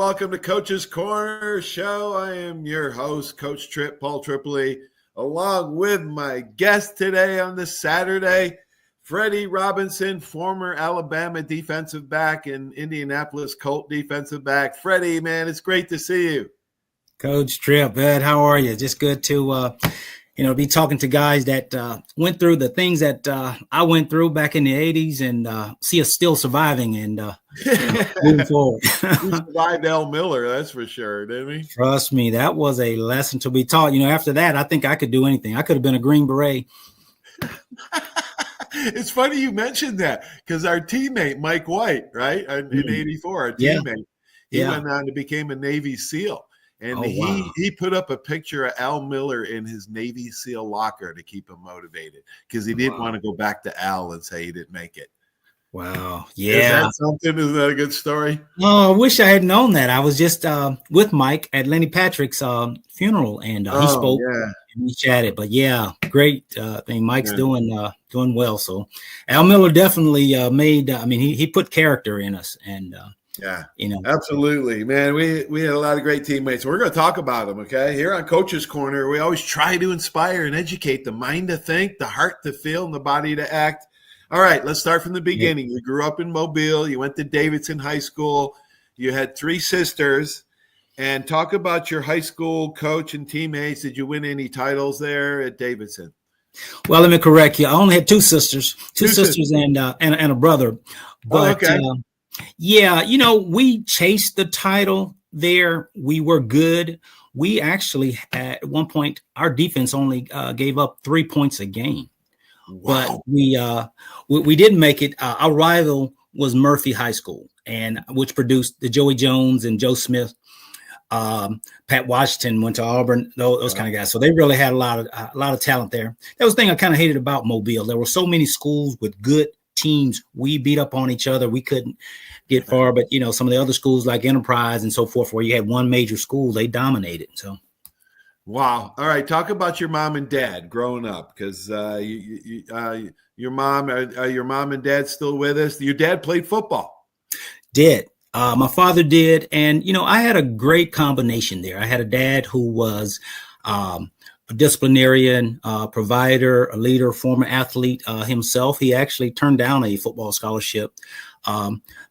welcome to Coach's Corner Show. I am your host, Coach Paul Tripoli, along with my guest today on this Saturday, Freddie Robinson, former Alabama defensive back and Indianapolis Colt defensive back. Freddie, man, it's great to see you. Coach Trip, Ed, how are you? Just good to be talking to guys that went through the things that I went through back in the 80s and see us still surviving and moving forward. We survived Al Miller, that's for sure, didn't we? Trust me, that was a lesson to be taught. After that, I think I could do anything. I could have been a Green Beret. It's funny you mentioned that because our teammate, Mike White, right, in 84, our teammate, he went on to become a Navy SEAL. And he put up a picture of Al Miller in his Navy SEAL locker to keep him motivated because he didn't want to go back to Al and say he didn't make it. Wow. Yeah. Is that something? Is that a good story? Oh, I wish I had known that. I was just with Mike at Lenny Patrick's funeral, and he spoke and we chatted. But yeah, great thing. Mike's doing well. So Al Miller definitely made. He put character in us, and absolutely, man. We had a lot of great teammates. We're going to talk about them. Okay, here on Coach's Corner, we always try to inspire and educate the mind to think, the heart to feel, and the body to act. All right, let's start from the beginning. You grew up in Mobile. You went to Davidson High School. You had 3 sisters. And talk about your high school coach and teammates. Did you win any titles there at Davidson? Well, let me correct you. I only had 2 sisters, two sisters and a brother. But we chased the title there. We were good. We actually, at one point, our defense only gave up 3 points a game. Wow. But we didn't make it. Our rival was Murphy High School, and which produced the Joey Jones and Joe Smith. Pat Washington went to Auburn. Those kind of guys. So they really had a lot of talent there. That was the thing I kind of hated about Mobile. There were so many schools with good teams. We beat up on each other. We couldn't get far. But some of the other schools like Enterprise and so forth, where you had one major school, they dominated. So. Wow. All right. Talk about your mom and dad growing up, because your mom and dad still with us. Your dad played football. Did. My father did. And, I had a great combination there. I had a dad who was a disciplinarian, provider, a leader, former athlete himself. He actually turned down a football scholarship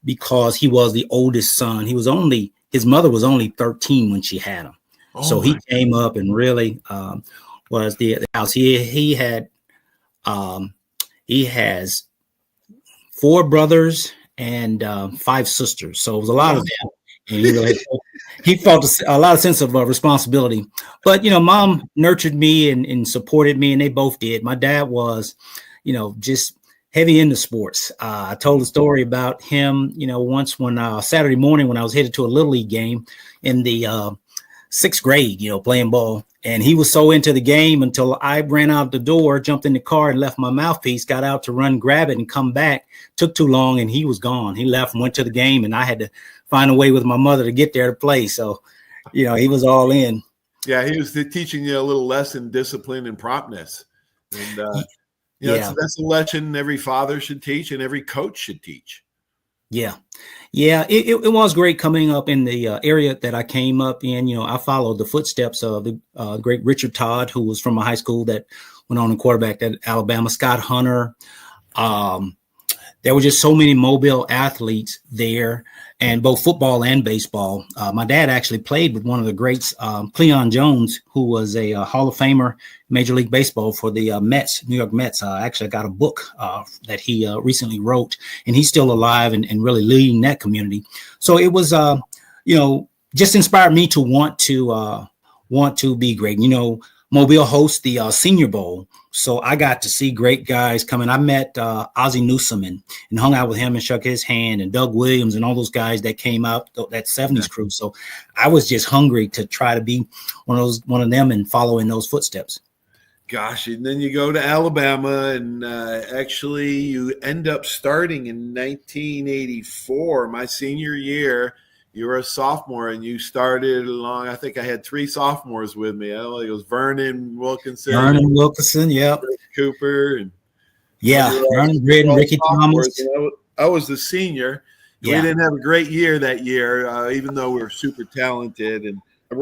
because he was the oldest son. His mother was only 13 when she had him. So he came up and really was the house. He has 4 brothers and 5 sisters. So it was a lot of them. And he felt a lot of sense of responsibility. But, mom nurtured me and supported me, and they both did. My dad was, just heavy into sports. I told a story about him, once when Saturday morning when I was headed to a Little League game in the 6th grade, playing ball. And he was so into the game until I ran out the door, jumped in the car and left my mouthpiece, got out to run, grab it and come back. Took too long and he was gone. He left and went to the game, and I had to find a way with my mother to get there to play. So, he was all in. Yeah, he was teaching you a little lesson, discipline and promptness. And, that's a lesson every father should teach and every coach should teach. Yeah. It was great coming up in the area that I came up in. I followed the footsteps of the great Richard Todd, who was from my high school that went on to quarterback at Alabama, Scott Hunter. There were just so many Mobile athletes there, and both football and baseball. My dad actually played with one of the greats, Cleon Jones, who was a Hall of Famer, Major League Baseball for the Mets, New York Mets. Actually, I got a book that he recently wrote, and he's still alive and really leading that community. So it was, just inspired me to want to be great. Mobile hosts the Senior Bowl. So I got to see great guys coming. I met Ozzie Newsome and hung out with him and shook his hand, and Doug Williams and all those guys that came out, that 70s crew. So I was just hungry to try to be one of them and follow in those footsteps. Gosh, and then you go to Alabama, and actually you end up starting in 1984, my senior year. You were a sophomore, and you started along. I think I had 3 sophomores with me. It was Vernon Wilkinson, yeah, Cooper, and Vernon Bridden, Ricky Thomas. I was the senior, We didn't have a great year that year, even though we were super talented. And I'm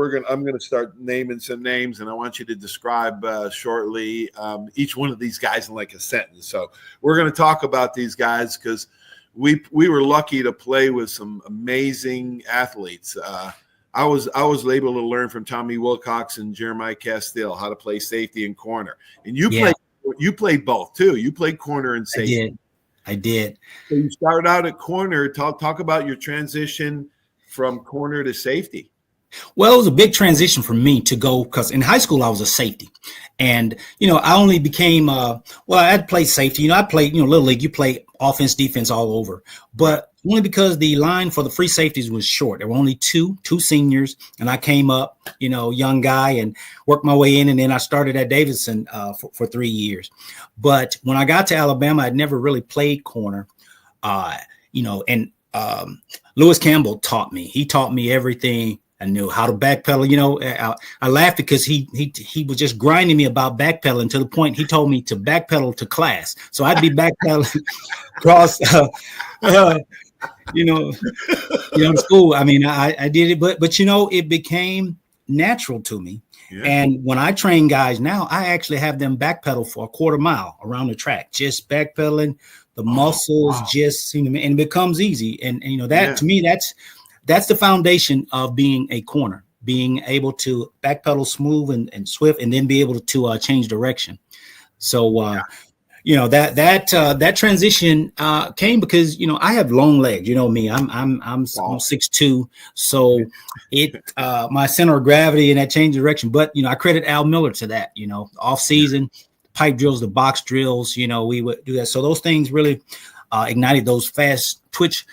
gonna start naming some names, and I want you to describe shortly each one of these guys in like a sentence. So we're gonna talk about these guys because we were lucky to play with some amazing athletes. I was able to learn from Tommy Wilcox and Jeremiah Castile how to play safety and corner. And you played both too. You played corner and safety. I did. So you started out at corner. Talk about your transition from corner to safety. Well, it was a big transition for me to go because in high school I was a safety, and I only became I had played safety. I played little league. You play offense, defense all over, but only because the line for the free safeties was short. There were only two seniors, and I came up, young guy, and worked my way in, and then I started at Davidson for 3 years. But when I got to Alabama, I'd never really played corner, and Lewis Campbell taught me. He taught me everything. I knew how to backpedal. I laughed because he was just grinding me about backpedaling to the point he told me to backpedal to class. So I'd be backpedaling across, school. I mean, I did it, but it became natural to me. Yeah. And when I train guys now, I actually have them backpedal for a quarter mile around the track, just backpedaling. The muscles just seem to me, and it becomes easy. And to me, that's the foundation of being a corner, being able to backpedal smooth and swift, and then be able to change direction. So, that transition came because I have long legs. Me, I'm 6'2", so my center of gravity and that change direction. But I credit Al Miller to that. Off season, pipe drills, the box drills. We would do that. So those things really ignited those fast twitch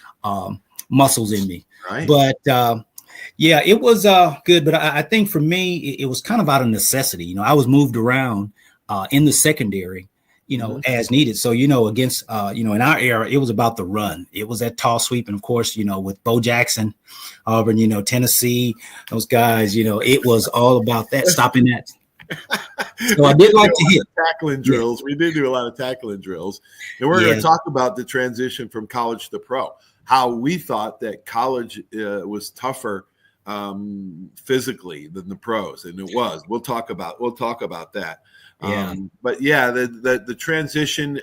muscles in me. Right. But it was good. But I think for me, it was kind of out of necessity. I was moved around in the secondary, as needed. So, against, in our era, it was about the run. It was that tall sweep. And of course, with Bo Jackson, Auburn, Tennessee, those guys, it was all about that, stopping that. So I did like to hit tackling drills. Yeah. We did do a lot of tackling drills. And we're going to talk about the transition from college to pro. How we thought that college was tougher physically than the pros, and it was. We'll talk about that. Yeah. The transition.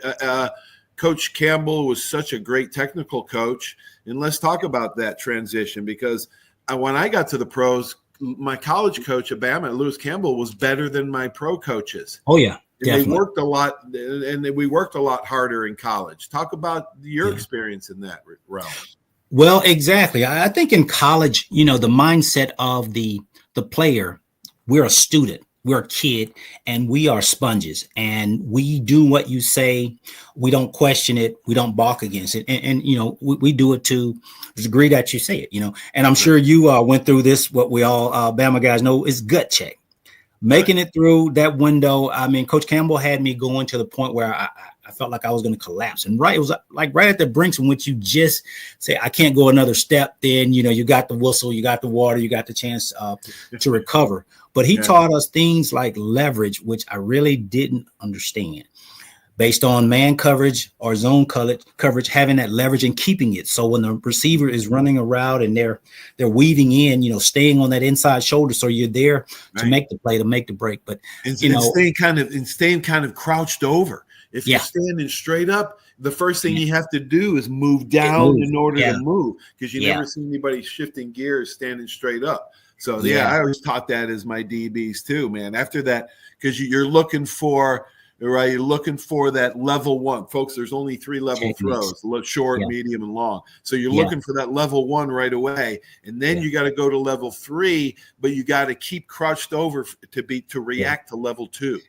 Coach Campbell was such a great technical coach, and let's talk about that transition because when I got to the pros, my college coach at Bama, Lewis Campbell, was better than my pro coaches. Oh yeah. And they worked a lot, and we worked a lot harder in college. Talk about your experience in that realm. Well, exactly. I think in college, the mindset of the player, we're a student, we're a kid, and we are sponges, and we do what you say. We don't question it. We don't balk against it. And we do it to the degree that you say it, and I'm sure you went through this, what we all Bama guys know is gut check. Making it through that window. I mean, Coach Campbell had me going to the point where I felt like I was going to collapse. And it was like right at the brink in which you just say, I can't go another step. Then, you got the whistle, you got the water, you got the chance to recover. But he taught us things like leverage, which I really didn't understand. Based on man coverage or zone coverage, having that leverage and keeping it. So when the receiver is running around and they're weaving in, staying on that inside shoulder, so you're there to make the play, to make the break. But staying kind of crouched over. If you're standing straight up, the first thing you have to do is move down in order to move, because you never see anybody shifting gears standing straight up. So I always taught that as my DBs too, man. After that, because you're looking for. Right, you're looking for that level one, folks. There's only 3 level throws: short, medium, and long. So you're looking for that level 1 right away, and then you got to go to level 3, but you got to keep crouched over to react to level 2.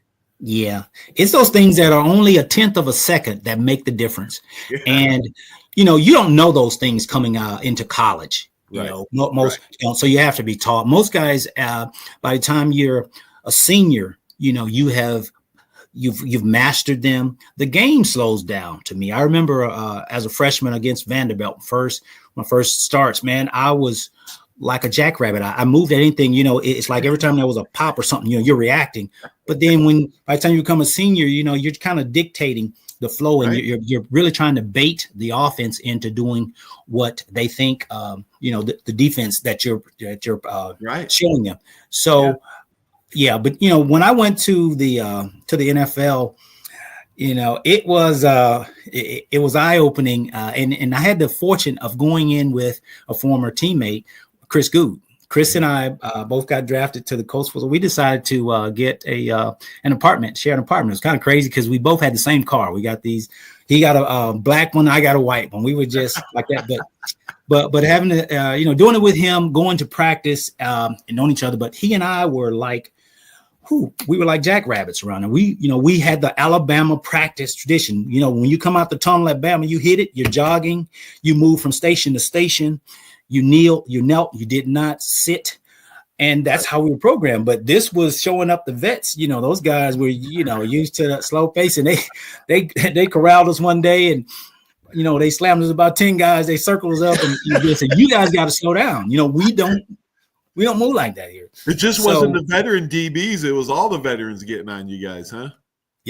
Yeah, it's those things that are only a tenth of a second that make the difference, and you don't know those things coming out into college. Most don't. So you have to be taught. Most guys, by the time you're a senior, you have. You've mastered them. The game slows down to me. I remember as a freshman against Vanderbilt, my first starts, man, I was like a jackrabbit. I moved at anything, it's like every time there was a pop or something, you're reacting. But then by the time you become a senior, you're kind of dictating the flow, and Right. you're really trying to bait the offense into doing what they think, the defense that you're Right. showing them. So but when I went to the NFL, it was it was eye opening, and I had the fortune of going in with a former teammate, Chris Good. Chris and I both got drafted to the Colts, so we decided to get an apartment, share an apartment. It was kind of crazy because we both had the same car. We got these. He got a black one, I got a white one. We were just like that, but having to doing it with him, going to practice and knowing each other. But he and I were like, we were like jackrabbits around, and we had the Alabama practice tradition. When you come out the tunnel at Bama, you hit it, you're jogging, you move from station to station, you knelt, you did not sit. And that's how we were programmed. But this was showing up the vets. Those guys were, used to that slow pace, and they corralled us one day, and they slammed us about 10 guys. They circled us up, and they said, "You guys got to slow down. We don't move like that here." It just wasn't the veteran DBs. It was all the veterans getting on you guys, huh?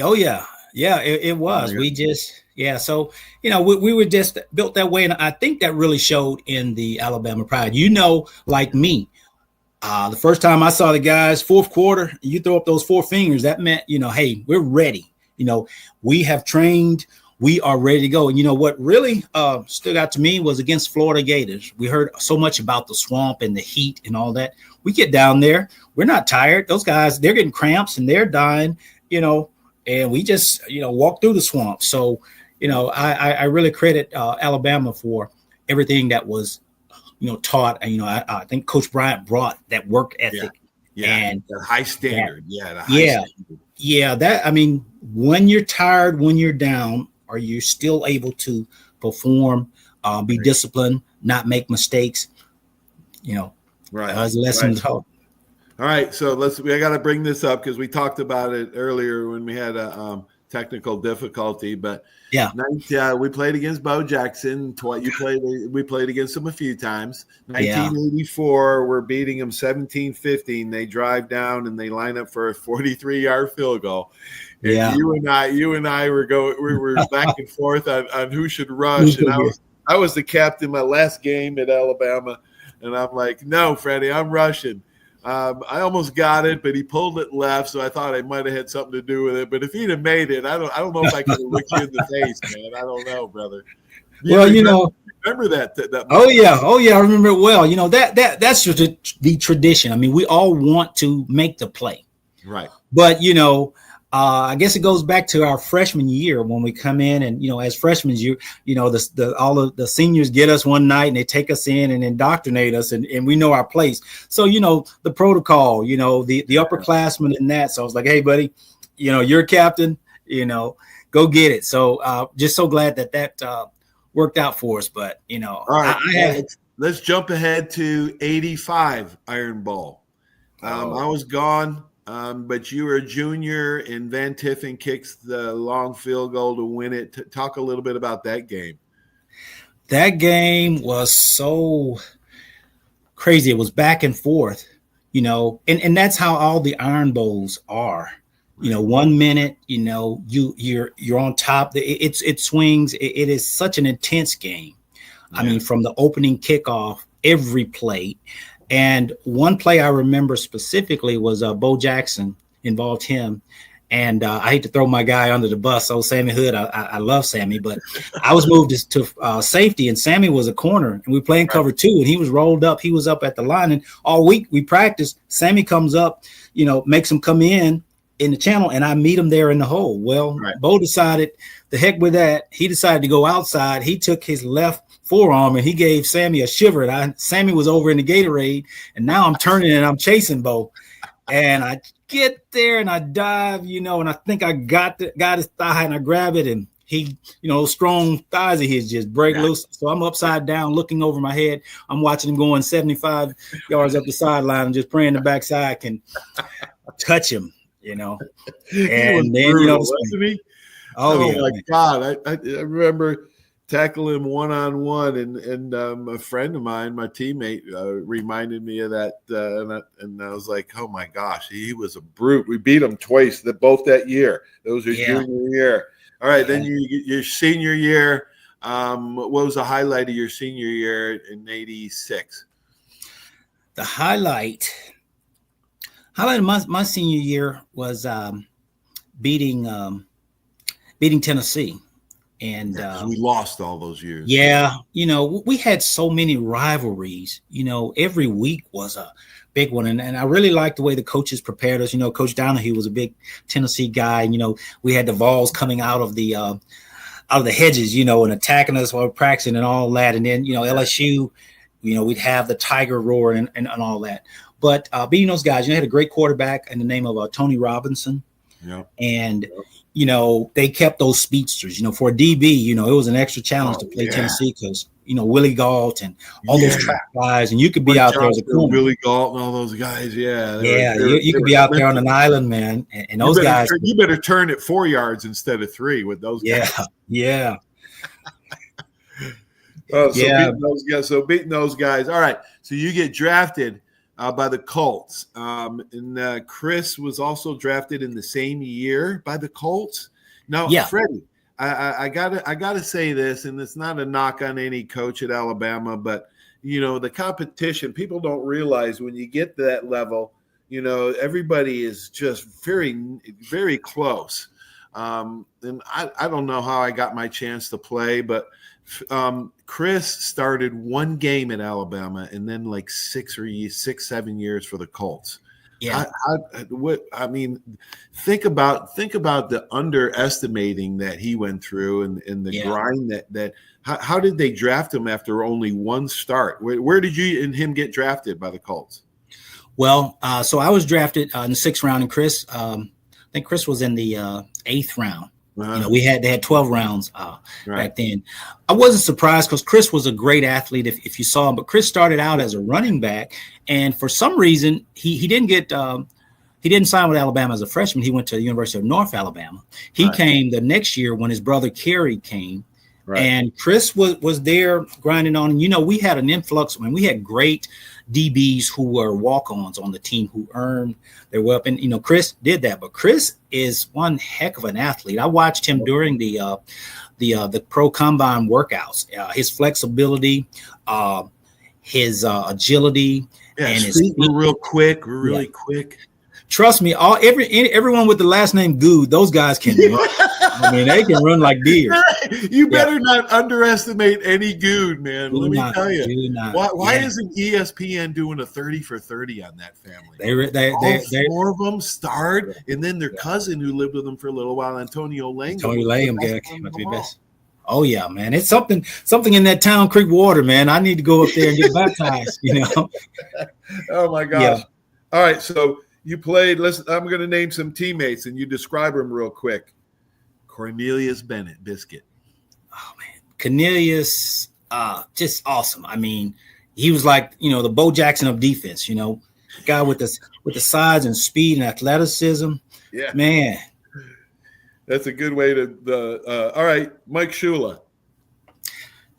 Oh, yeah. Yeah, it was. We just, So, we were just built that way. And I think that really showed in the Alabama pride. Like me, the first time I saw the guys, fourth quarter, you throw up those four fingers, that meant, hey, we're ready. We have trained. We are ready to go. And what really stood out to me was against Florida Gators. We heard so much about the swamp and the heat and all that. We get down there. We're not tired. Those guys, they're getting cramps and they're dying, and we just, walk through the swamp. So, I really credit Alabama for everything that was, taught. And, I think Coach Bryant brought that work ethic. And the high standard. Standard. When you're tired, when you're down, are you still able to perform, be disciplined, not make mistakes? Right. As a lesson taught. All right, so I got to bring this up because we talked about it earlier when we had a technical difficulty. But we played against Bo Jackson. We played against them a few times. 1984, we're beating them 17-15. They drive down and they line up for a 43-yard field goal. And you and I were back and forth on who should rush. And I was the captain my last game at Alabama, and I'm like, "No, Freddie, I'm rushing." I almost got it, but he pulled it left, so I thought I might have had something to do with it. But if he'd have made it, I don't know if I could have looked you in the face, man. I don't know, brother. Remember that? I remember it well. That's the tradition. We all want to make the play, right? But I guess it goes back to our freshman year when we come in, and as freshmen, all of the seniors get us one night and they take us in and indoctrinate us, and we know our place. So the protocol, the upperclassmen and that. So I was like, "Hey, buddy, you're a captain. Go get it." So just so glad that worked out for us. But all right, let's jump ahead to 85 Iron Bowl. I was gone. But you were a junior, and Van Tiffen kicks the long field goal to win it. Talk a little bit about that game. That game was so crazy. It was back and forth, and that's how all the Iron Bowls are. 1 minute, you're on top. It swings. It is such an intense game. Yeah. From the opening kickoff, every play. And one play I remember specifically was Bo Jackson involved him. And I hate to throw my guy under the bus. So Sammy Hood, I love Sammy, but I was moved to safety, and Sammy was a corner, and we playing cover 2, and he was rolled up. He was up at the line, and all week we practiced. Sammy comes up, makes him come in the channel, and I meet him there in the hole. Well, Bo decided, the heck with that. He decided to go outside. He took his left forearm and he gave Sammy a shiver. And Sammy was over in the Gatorade, and now I'm turning and I'm chasing Bo. And I get there and I dive, and I think I got his thigh, and I grab it, and he, strong thighs of his just break loose. So I'm upside down looking over my head. I'm watching him going 75 yards up the sideline and just praying the backside can touch him, And then, brutal, wasn't he? Oh my God. I remember tackle him one-on-one, and a friend of mine, my teammate, reminded me of that, and I was like, oh my gosh, he was a brute. We beat him twice, both that year. That was his junior year. All right, then your senior year. What was the highlight of your senior year in '86? The highlight of my senior year was beating Tennessee. And we lost all those years. Yeah, we had so many rivalries. Every week was a big one, and I really liked the way the coaches prepared us. Coach Donahue was a big Tennessee guy. We had the Vols coming out of the hedges, and attacking us while practicing and all that. And then LSU, we'd have the Tiger roar and all that. But beating those guys, had a great quarterback in the name of Tony Robinson. Yeah, and. They kept those speedsters, for a DB, it was an extra challenge to play Tennessee because, Willie Galt and all those track guys, and you could be out there as a corner. Willie Galt and all those guys. Yeah. You could be out there on an island, man. And those guys. You better turn it 4 yards instead of 3 with those guys. Yeah. Beating those guys. All right. So you get drafted by the Colts. And Chris was also drafted in the same year by the Colts. Now, Freddie, I gotta say this, and it's not a knock on any coach at Alabama, but the competition, people don't realize when you get to that level, everybody is just very, very close. And I don't know how I got my chance to play, but Chris started one game at Alabama and then like 7 years for the Colts. Yeah. Think about the underestimating that he went through and the grind that how did they draft him after only one start? Where did you and him get drafted by the Colts? Well, so I was drafted in the 6th round, and Chris, I think Chris was in the 8th round. They had 12 rounds back then. I wasn't surprised because Chris was a great athlete if you saw him, but Chris started out as a running back, and for some reason he didn't sign with Alabama as a freshman. He went to the University of North Alabama. He came the next year when his brother Kerry came, and Chris was there grinding on. And we had an influx when we had great DBs who were walk-ons on the team who earned their weapon. Chris did that, but Chris is one heck of an athlete. I watched him during the pro combine workouts. His flexibility, his agility, and his speed. We're real quick. We're really quick. Trust me, everyone with the last name Good, those guys can run. I mean, they can run like deer. You better not underestimate any Good, man. Let me tell you. Why isn't ESPN doing a 30 for 30 on that family? They 4 of them starred, and then their cousin who lived with them for a little while, Antonio Langham. Came up to be best. Oh yeah, man! It's something in that Town Creek water, man. I need to go up there and get baptized. Oh my gosh! Yeah. All right, so you played. Listen, I'm going to name some teammates, and you describe them real quick. Cornelius Bennett, Biscuit. Oh man, Cornelius, just awesome. I mean, he was like the Bo Jackson of defense. Guy with the size and speed and athleticism. Yeah, man. That's a good way to. All right, Mike Shula.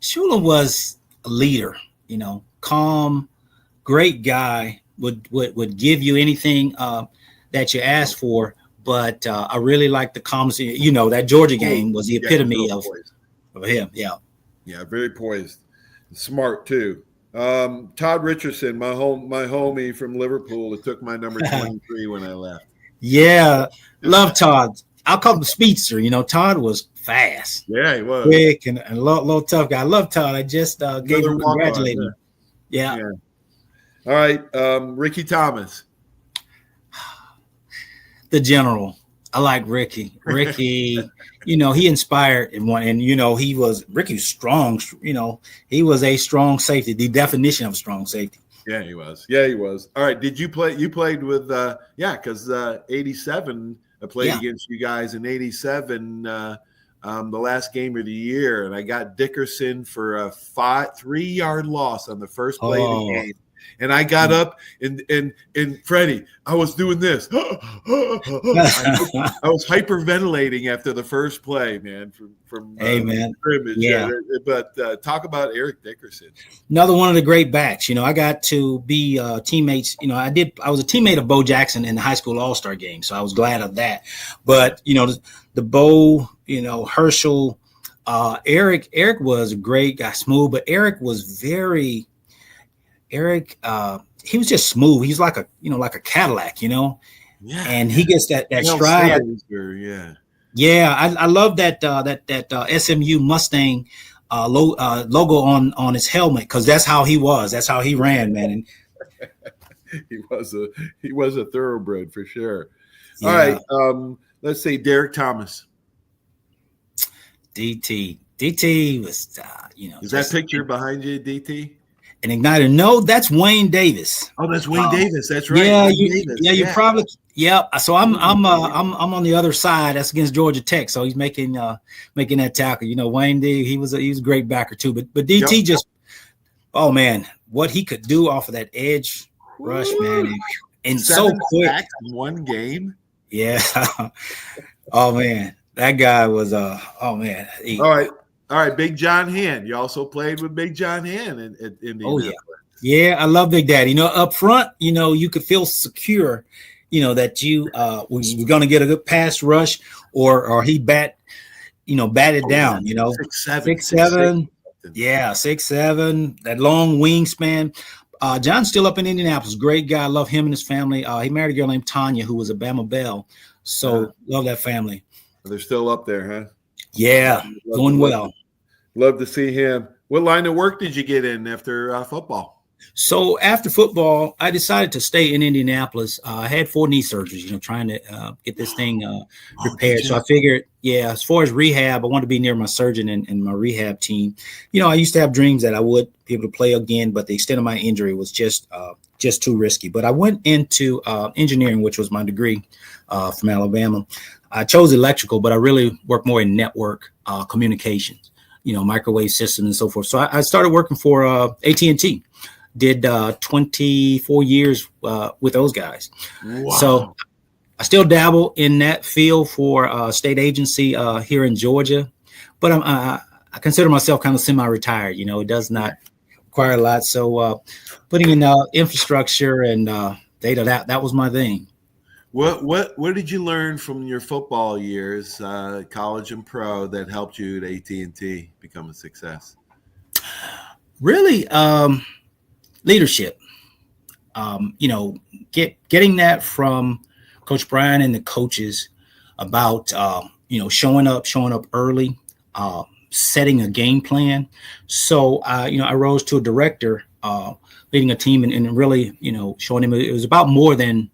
Shula was a leader. Calm, great guy. Would give you anything that you asked for. But I really like the calmness. That Georgia game was the epitome of him. Yeah. Yeah, very poised. Smart, too. Todd Richardson, my homie from Liverpool, that took my number 23 when I left. Yeah, love Todd. I'll call him speedster. Todd was fast. Yeah, he was. Quick and a little tough guy. I love Todd. I just gave him congratulating him. Yeah. All right, Ricky Thomas. The general. I like Ricky. Ricky, he inspired and he was strong. He was a strong safety, the definition of strong safety. Yeah, he was. All right. Did you play? You played with, because 87, I played against you guys in 87, the last game of the year, and I got Dickerson for a 3-yard loss on the first play of the game. And I got up and Freddie, I was doing this. I was hyperventilating after the first play, man. From scrimmage. Yeah. But talk about Eric Dickerson. Another one of the great backs. I got to be teammates. I was a teammate of Bo Jackson in the high school All-Star game, so I was glad of that. But the Bo, Herschel, Eric was a great guy, smooth, but Eric, he was just smooth. He's like a Cadillac, Yeah, and he gets that Hail stride. Sanders, Yeah, I love that SMU Mustang logo on his helmet, because that's how he was. That's how he ran, man. And he was a thoroughbred for sure. All yeah, right, let's say Derek Thomas. DT was, Is that picture behind you, DT? An igniter? No, that's Wayne Davis. Oh, that's Wayne Davis. That's right. Yeah, Davis. you probably. Yeah, so I'm on the other side. That's against Georgia Tech. So he's making that tackle. Wayne D. He was a great backer too. But DT just, oh man, what he could do off of that edge rush, man, and so quick in one game. Yeah. Oh man, that guy was oh man. All right, Big John Hand. You also played with Big John Hand in Indianapolis. Yeah, I love Big Daddy. Up front, you could feel secure, that you was going to get a good pass rush, or he batted down. 6'7". Yeah, 6'7". That long wingspan. John's still up in Indianapolis. Great guy. Love him and his family. He married a girl named Tanya, who was a Bama Belle. So love that family. They're still up there, huh? Yeah, doing well. Love to see him. What line of work did you get in after football? So after football, I decided to stay in Indianapolis. I had 4 knee surgeries, trying to get this thing repaired. So I figured, as far as rehab, I wanted to be near my surgeon and my rehab team. I used to have dreams that I would be able to play again, but the extent of my injury was just too risky. But I went into engineering, which was my degree from Alabama. I chose electrical, but I really work more in network communications, microwave systems and so forth. So I started working for AT&T. Did 24 years with those guys. Wow. So I still dabble in that field for a state agency here in Georgia, but I consider myself kind of semi-retired. It does not require a lot. So putting in infrastructure and data, that was my thing. What did you learn from your football years, college and pro, that helped you at AT&T become a success? Really, leadership. Getting that from Coach Brian and the coaches about showing up early, setting a game plan. So I rose to a director, leading a team and really showing him it was about more than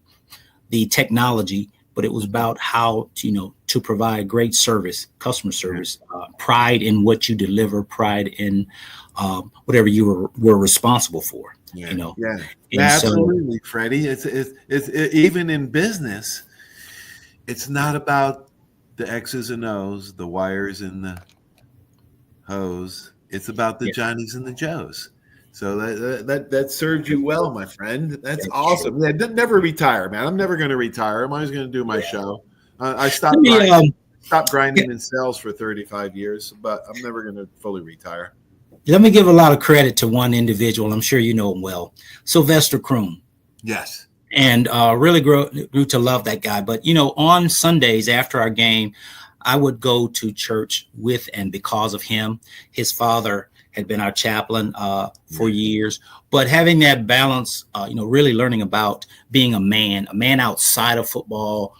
the technology, but it was about how to provide great service, customer service, pride in what you deliver, pride in whatever you were responsible for. Absolutely, Freddie. It's even in business, it's not about the X's and O's, the wires and the hose. It's about the Johnnies and the Joes. So that served you well, my friend. That's awesome. Yeah, never retire, man. I'm never going to retire. I'm always going to do my show. I stopped grinding in sales for 35 years, but I'm never going to fully retire. Let me give a lot of credit to one individual. I'm sure you know him well, Sylvester Croom. Yes. And really grew to love that guy. But, on Sundays after our game, I would go to church with and because of him. His father had been our chaplain for years. But having that balance, really learning about being a man outside of football,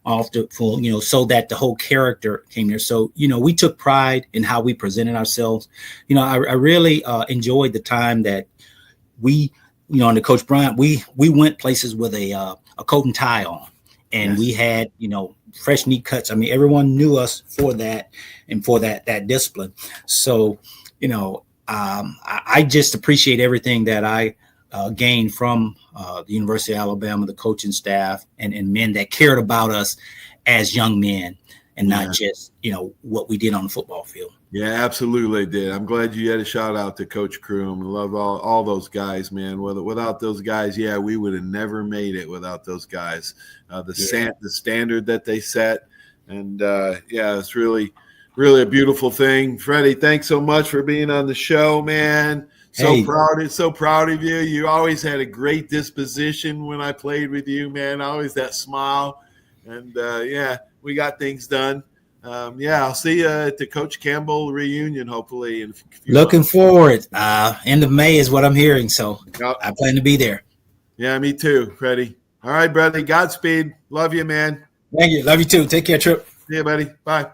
so that the whole character came there. So, we took pride in how we presented ourselves. I really enjoyed the time that we, under Coach Bryant, we went places with a coat and tie on, and we had, fresh, neat cuts. I mean, everyone knew us for that and for that discipline. So, I just appreciate everything that I gained from the University of Alabama, the coaching staff, and men that cared about us as young men and not just, what we did on the football field. Yeah, absolutely did. I'm glad you had a shout out to Coach Croom. I love all those guys, man. Without those guys, we would have never made it without those guys. The standard that they set. And it's really a beautiful thing. Freddie, thanks so much for being on the show, man. So proud of you. You always had a great disposition when I played with you, man. Always that smile. And we got things done. I'll see you at the Coach Campbell reunion, hopefully. Looking forward. End of May is what I'm hearing, so I plan to be there. Yeah, me too, Freddie. All right, buddy. Godspeed. Love you, man. Thank you. Love you too. Take care, Trip. See you, buddy. Bye.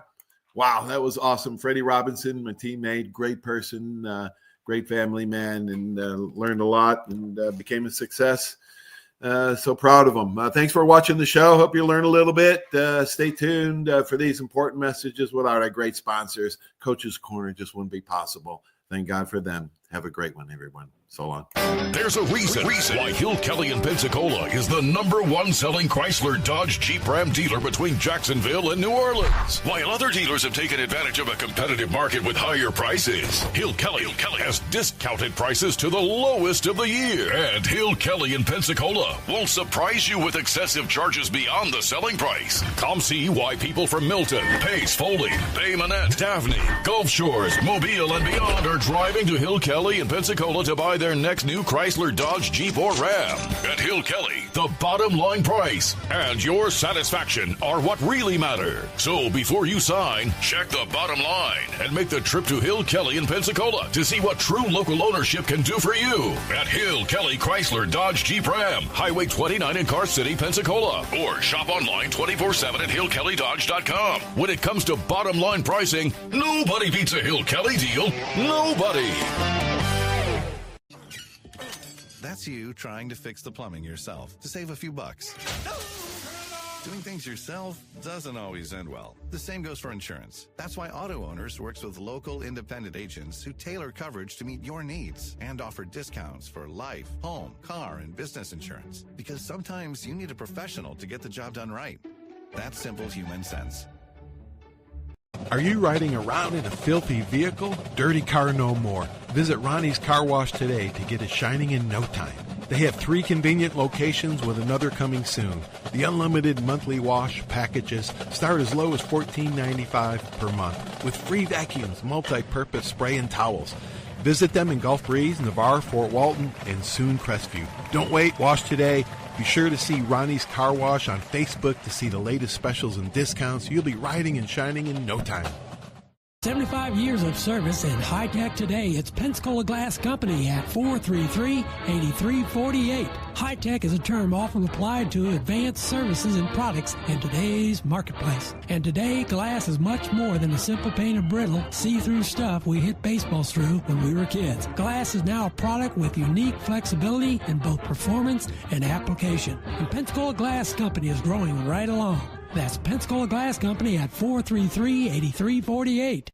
Wow, that was awesome. Freddie Robinson, my teammate, great person, great family man, and learned a lot and became a success. So proud of him. Thanks for watching the show. Hope you learn a little bit. Stay tuned for these important messages. Without our great sponsors, Coach's Corner just wouldn't be possible. Thank God for them. Have a great one, everyone. So long. There's a reason why Hill Kelly in Pensacola is the #1 selling Chrysler Dodge Jeep Ram dealer between Jacksonville and New Orleans. While other dealers have taken advantage of a competitive market with higher prices, Hill Kelly has discounted prices to the lowest of the year. And Hill Kelly in Pensacola won't surprise you with excessive charges beyond the selling price. Come see why people from Milton, Pace, Foley, Bay Minette, Daphne, Gulf Shores, Mobile, and beyond are driving to Hill Kelly in Pensacola to buy their next new Chrysler, Dodge, Jeep, or Ram. At Hill Kelly, the bottom line price and your satisfaction are what really matter. So before you sign, check the bottom line and make the trip to Hill Kelly in Pensacola to see what true local ownership can do for you. At Hill Kelly Chrysler, Dodge, Jeep, Ram, Highway 29 in Car City, Pensacola. Or shop online 24/7 at hillkellydodge.com. When it comes to bottom line pricing, nobody beats a Hill Kelly deal. Nobody. That's you trying to fix the plumbing yourself to save a few bucks. Doing things yourself doesn't always end well. The same goes for insurance. That's why Auto Owners works with local independent agents who tailor coverage to meet your needs and offer discounts for life, home, car, and business insurance. Because sometimes you need a professional to get the job done right. That's simple human sense. Are you riding around in a filthy vehicle? Dirty car no more. Visit Ronnie's Car Wash today to get it shining in no time. They have 3 convenient locations with another coming soon. The unlimited monthly wash packages start as low as $14.95 per month with free vacuums, multi-purpose spray, and towels. Visit them in Gulf Breeze, Navarre, Fort Walton, and soon Crestview. Don't wait. Wash today. Be sure to see Ronnie's Car Wash on Facebook to see the latest specials and discounts. You'll be riding and shining in no time. 75 years of service in high tech today. It's Pensacola Glass Company at 433-8348. High tech is a term often applied to advanced services and products in today's marketplace. And today, glass is much more than a simple painted brittle, see-through stuff we hit baseballs through when we were kids. Glass is now a product with unique flexibility in both performance and application. And Pensacola Glass Company is growing right along. That's Pensacola Glass Company at 433-8348.